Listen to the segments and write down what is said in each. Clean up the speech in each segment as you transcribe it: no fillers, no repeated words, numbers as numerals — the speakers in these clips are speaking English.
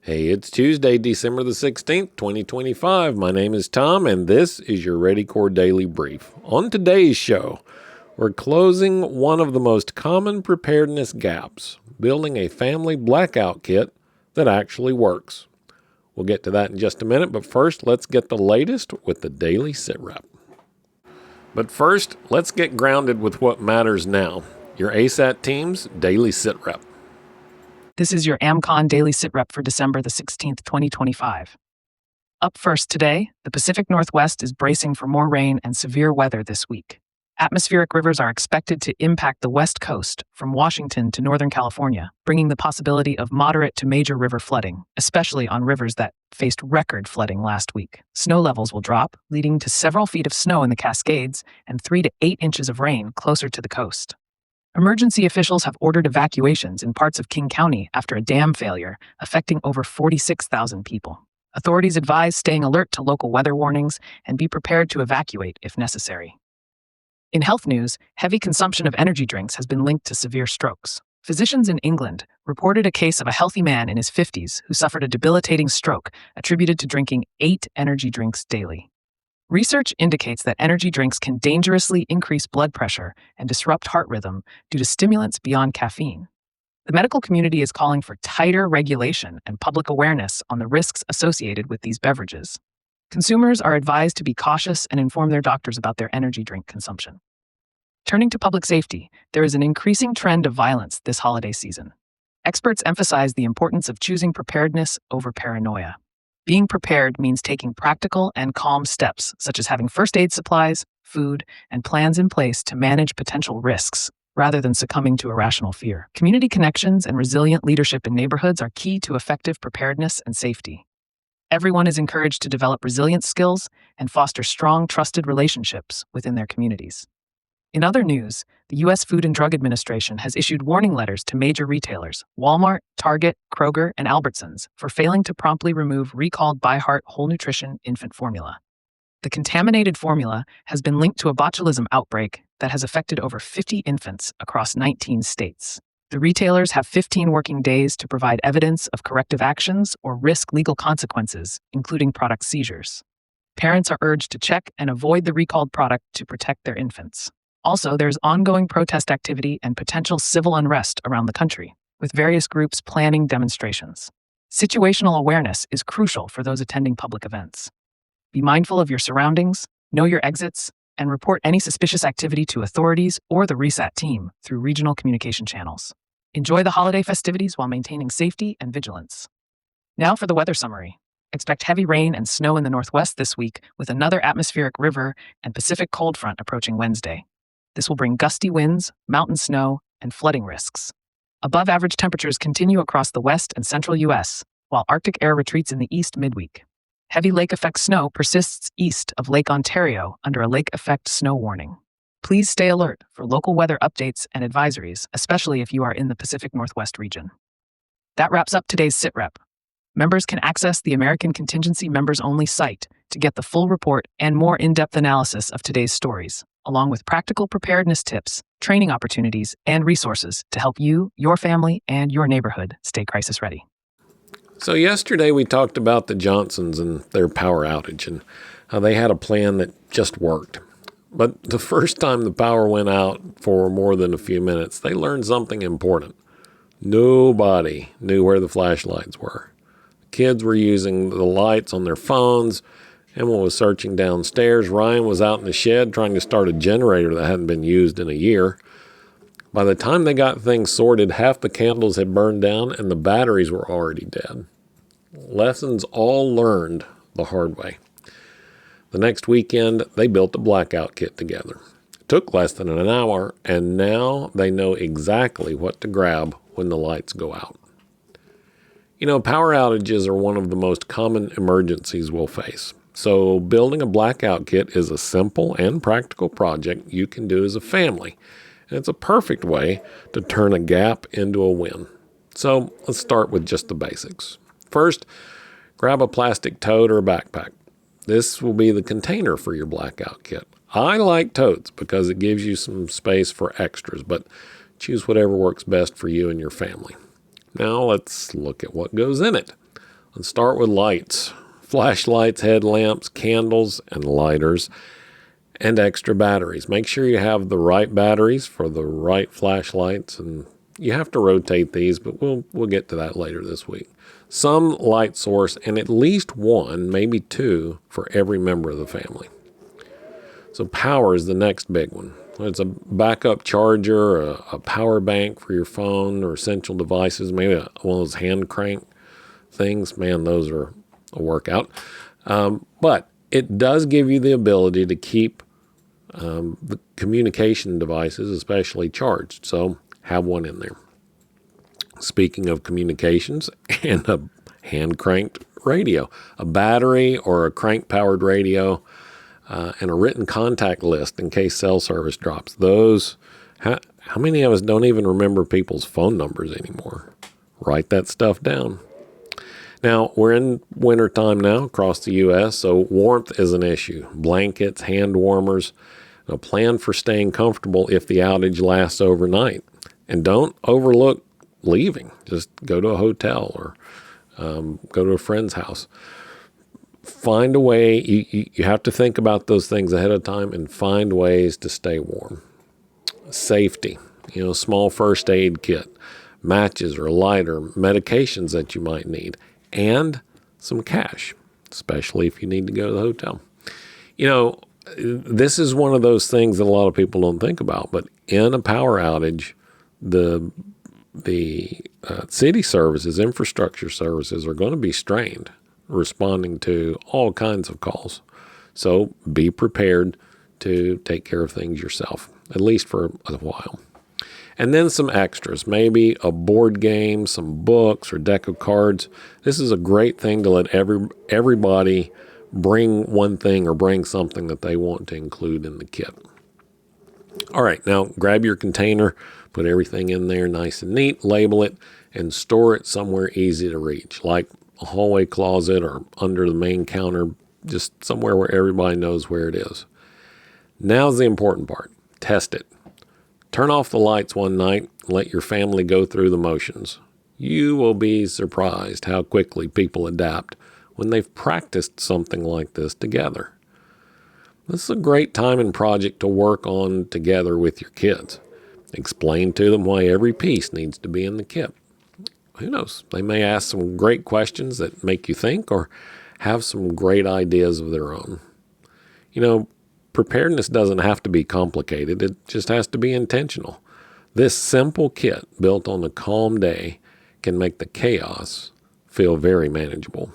Hey, it's Tuesday, December the 16th, 2025. My name is Tom, and this is your Ready Core Daily Brief. On today's show, we're closing one of the most common preparedness gaps, building a family blackout kit that actually works. We'll get to that in just a minute, but first, let's get the latest with the Daily Sit Rep. But first, let's get grounded with what matters now, your ASAT team's Daily Sit Rep. This is your AmCon Daily Sit Rep for December the 16th, 2025. Up first today, the Pacific Northwest is bracing for more rain and severe weather this week. Atmospheric rivers are expected to impact the West Coast from Washington to Northern California, bringing the possibility of moderate to major river flooding, especially on rivers that faced record flooding last week. Snow levels will drop, leading to several feet of snow in the Cascades and 3 to 8 inches of rain closer to the coast. Emergency officials have ordered evacuations in parts of King County after a dam failure, affecting over 46,000 people. Authorities advise staying alert to local weather warnings and be prepared to evacuate if necessary. In health news, heavy consumption of energy drinks has been linked to severe strokes. Physicians in England reported a case of a healthy man in his 50s who suffered a debilitating stroke attributed to drinking 8 energy drinks daily. Research indicates that energy drinks can dangerously increase blood pressure and disrupt heart rhythm due to stimulants beyond caffeine. The medical community is calling for tighter regulation and public awareness on the risks associated with these beverages. Consumers are advised to be cautious and inform their doctors about their energy drink consumption. Turning to public safety, there is an increasing trend of violence this holiday season. Experts emphasize the importance of choosing preparedness over paranoia. Being prepared means taking practical and calm steps, such as having first aid supplies, food, and plans in place to manage potential risks, rather than succumbing to irrational fear. Community connections and resilient leadership in neighborhoods are key to effective preparedness and safety. Everyone is encouraged to develop resilience skills and foster strong, trusted relationships within their communities. In other news, the U.S. Food and Drug Administration has issued warning letters to major retailers, Walmart, Target, Kroger, and Albertsons, for failing to promptly remove recalled ByHeart Whole Nutrition infant formula. The contaminated formula has been linked to a botulism outbreak that has affected over 50 infants across 19 states. The retailers have 15 working days to provide evidence of corrective actions or risk legal consequences, including product seizures. Parents are urged to check and avoid the recalled product to protect their infants. Also, there's ongoing protest activity and potential civil unrest around the country, with various groups planning demonstrations. Situational awareness is crucial for those attending public events. Be mindful of your surroundings, know your exits, and report any suspicious activity to authorities or the RESAT team through regional communication channels. Enjoy the holiday festivities while maintaining safety and vigilance. Now for the weather summary. Expect heavy rain and snow in the Northwest this week, with another atmospheric river and Pacific cold front approaching Wednesday. This will bring gusty winds, mountain snow, and flooding risks. Above-average temperatures continue across the west and central U.S., while Arctic air retreats in the east midweek. Heavy lake effect snow persists east of Lake Ontario under a lake effect snow warning. Please stay alert for local weather updates and advisories, especially if you are in the Pacific Northwest region. That wraps up today's Sit Rep. Members can access the American Contingency Members Only site to get the full report and more in-depth analysis of today's stories, along with practical preparedness tips, training opportunities, and resources to help you, your family, and your neighborhood stay crisis ready. So yesterday we talked about the Johnsons and their power outage and how they had a plan that just worked. But the first time the power went out for more than a few minutes, they learned something important. Nobody knew where the flashlights were. Kids were using the lights on their phones. Emma was searching downstairs. Ryan was out in the shed trying to start a generator that hadn't been used in a year. By the time they got things sorted, half the candles had burned down and the batteries were already dead. Lessons all learned the hard way. The next weekend, they built a blackout kit together. It took less than an hour, and now they know exactly what to grab when the lights go out. You know, power outages are one of the most common emergencies we'll face. So building a blackout kit is a simple and practical project you can do as a family. And it's a perfect way to turn a gap into a win. So let's start with just the basics. First, grab a plastic tote or a backpack. This will be the container for your blackout kit. I like totes because it gives you some space for extras, but choose whatever works best for you and your family. Now let's look at what goes in it. Let's start with lights. Flashlights, headlamps, candles, and lighters, and extra batteries. Make sure you have the right batteries for the right flashlights, and you have to rotate these, but we'll get to that later this week. Some light source, and at least one, maybe two, for every member of the family. So power is the next big one. It's a backup charger, a power bank for your phone or essential devices, maybe one of those hand crank things. Man, those are a workout. But it does give you the ability to keep the communication devices, especially charged. So have one in there. Speaking of communications, and a hand-cranked radio, a battery or a crank-powered radio, and a written contact list in case cell service drops. Those, how many of us don't even remember people's phone numbers anymore? Write that stuff down. Now, we're in wintertime now across the U.S., so warmth is an issue. Blankets, hand warmers. Now, plan for staying comfortable if the outage lasts overnight. And don't overlook leaving. Just go to a hotel or go to a friend's house. Find a way. You have to think about those things ahead of time and find ways to stay warm. Safety. Small first aid kit, matches or a lighter, medications that you might need, and some cash, especially if you need to go to the hotel. This is one of those things that a lot of people don't think about, but in a power outage, the city services, infrastructure services are going to be strained responding to all kinds of calls. So be prepared to take care of things yourself, at least for a while. And then some extras, maybe a board game, some books, or deck of cards. This is a great thing to let everybody bring one thing or bring something that they want to include in the kit. All right, now grab your container, put everything in there nice and neat, label it, and store it somewhere easy to reach, like a hallway closet or under the main counter, just somewhere where everybody knows where it is. Now's the important part. Test it. Turn off the lights one night and let your family go through the motions. You will be surprised how quickly people adapt when they've practiced something like this together. This is a great time and project to work on together with your kids. Explain to them why every piece needs to be in the kit. Who knows? They may ask some great questions that make you think or have some great ideas of their own. Preparedness doesn't have to be complicated. It just has to be intentional. This simple kit built on a calm day can make the chaos feel very manageable.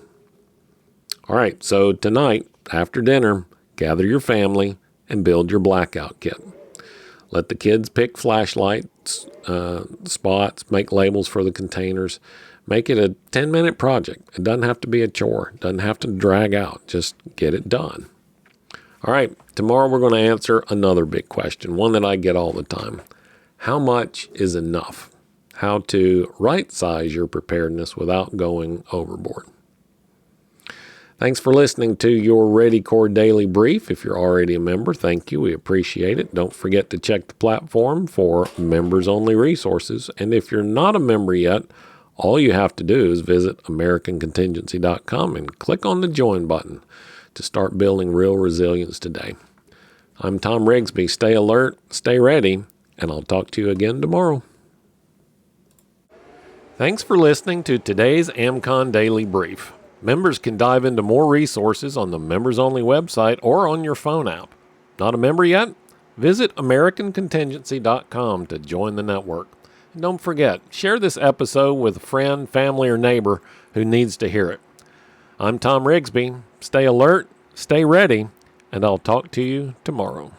All right, so tonight, after dinner, gather your family and build your blackout kit. Let the kids pick flashlights, spots, make labels for the containers. Make it a 10-minute project. It doesn't have to be a chore. It doesn't have to drag out. Just get it done. All right, tomorrow we're going to answer another big question, one that I get all the time. How much is enough? How to right-size your preparedness without going overboard. Thanks for listening to your Ready Core Daily Brief. If you're already a member, thank you. We appreciate it. Don't forget to check the platform for members-only resources. And if you're not a member yet, all you have to do is visit AmericanContingency.com and click on the Join button to start building real resilience today. I'm Tom Rigsby. Stay alert, stay ready, and I'll talk to you again tomorrow. Thanks for listening to today's AmCon Daily Brief. Members can dive into more resources on the members-only website or on your phone app. Not a member yet? Visit AmericanContingency.com to join the network. And don't forget, share this episode with a friend, family, or neighbor who needs to hear it. I'm Tom Rigsby. Stay alert, stay ready, and I'll talk to you tomorrow.